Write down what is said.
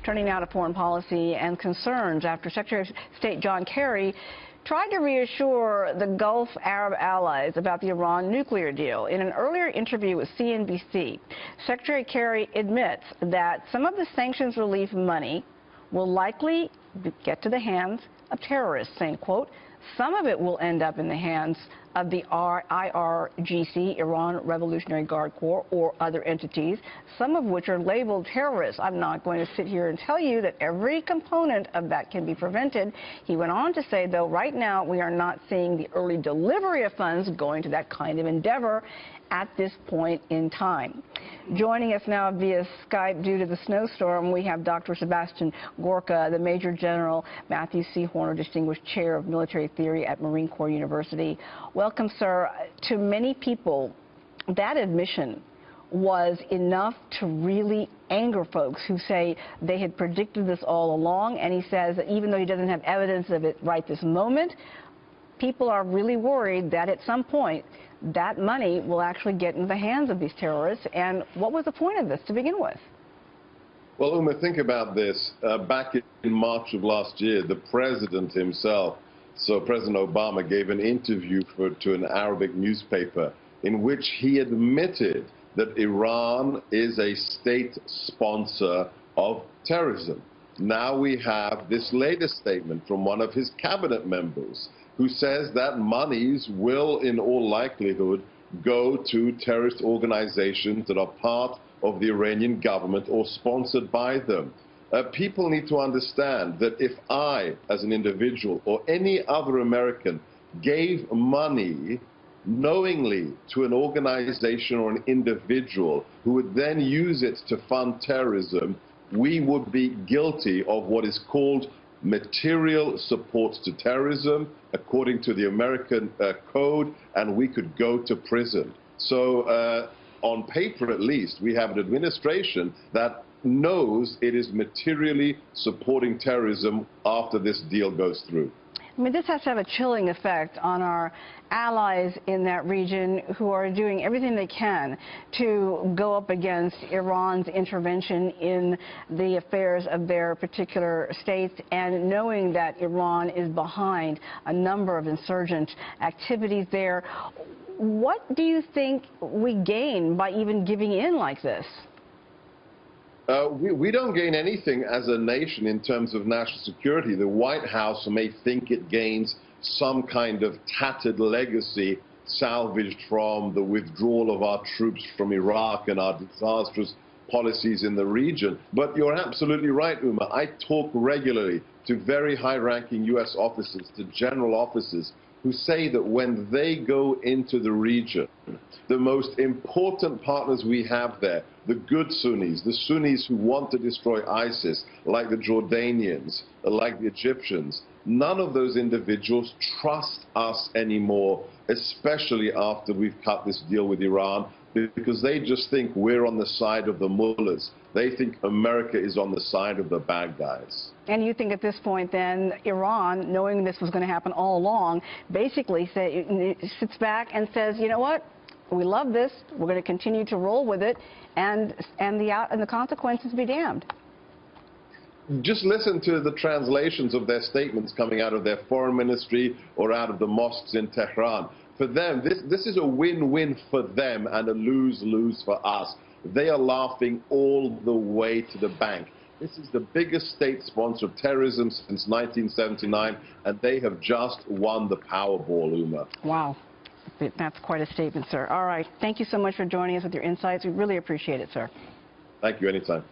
Turning now to foreign policy and concerns after Secretary of State John Kerry tried to reassure the Gulf Arab allies about the Iran nuclear deal. In an earlier interview with CNBC, Secretary Kerry admits that some of the sanctions relief money will likely get to the hands of terrorists, saying, quote, some of it will end up in the hands of the IRGC, Iran Revolutionary Guard Corps, or other entities, some of which are labeled terrorists. I'm not going to sit here and tell you that every component of that can be prevented. He went on to say, though, right now we are not seeing the early delivery of funds going to that kind of endeavor at this point in time. Joining us now via Skype due to the snowstorm, we have Dr. Sebastian Gorka, the Major General Matthew C. Horner Distinguished Chair of Military Theory at Marine Corps University. Welcome, sir. To many people, that admission was enough to really anger folks who say they had predicted this all along, and he says that even though he doesn't have evidence of it right this moment, people are really worried that at some point that money will actually get into the hands of these terrorists. And what was the point of this to begin with? Well, Uma, think about this. Back in March of last year, the president himself, so President Obama, gave an interview to an Arabic newspaper in which he admitted that Iran is a state sponsor of terrorism. Now we have this latest statement from one of his cabinet members who says that monies will, in all likelihood, go to terrorist organizations that are part of the Iranian government or sponsored by them. People need to understand that if I, as an individual, or any other American, gave money knowingly to an organization or an individual who would then use it to fund terrorism, we would be guilty of what is called material support to terrorism, according to the American code, and we could go to prison. So on paper, at least, we have an administration that knows it is materially supporting terrorism after this deal goes through. I mean, this has to have a chilling effect on our allies in that region who are doing everything they can to go up against Iran's intervention in the affairs of their particular states, and knowing that Iran is behind a number of insurgent activities there. What do you think we gain by even giving in like this? We don't gain anything as a nation in terms of national security. The White House may think it gains some kind of tattered legacy salvaged from the withdrawal of our troops from Iraq and our disastrous policies in the region. But you're absolutely right, Uma. I talk regularly to very high-ranking U.S. officers, to general officers, who say that when they go into the region, the most important partners we have there, the good Sunnis, the Sunnis who want to destroy ISIS, like the Jordanians, like the Egyptians, none of those individuals trust us anymore, especially after we've cut this deal with Iran, because they just think we're on the side of the mullahs. They think America is on the side of the bad guys. And you think at this point then Iran, knowing this was going to happen all along, basically sits back and says, you know what, we love this, we're going to continue to roll with it, and the consequences be damned. Just listen to the translations of their statements coming out of their foreign ministry or out of the mosques in Tehran. For them, this is a win-win for them and a lose-lose for us. They are laughing all the way to the bank. This is the biggest state sponsor of terrorism since 1979, and they have just won the Powerball, Uma. Wow. That's quite a statement, sir. All right. Thank you so much for joining us with your insights. We really appreciate it, sir. Thank you. Anytime.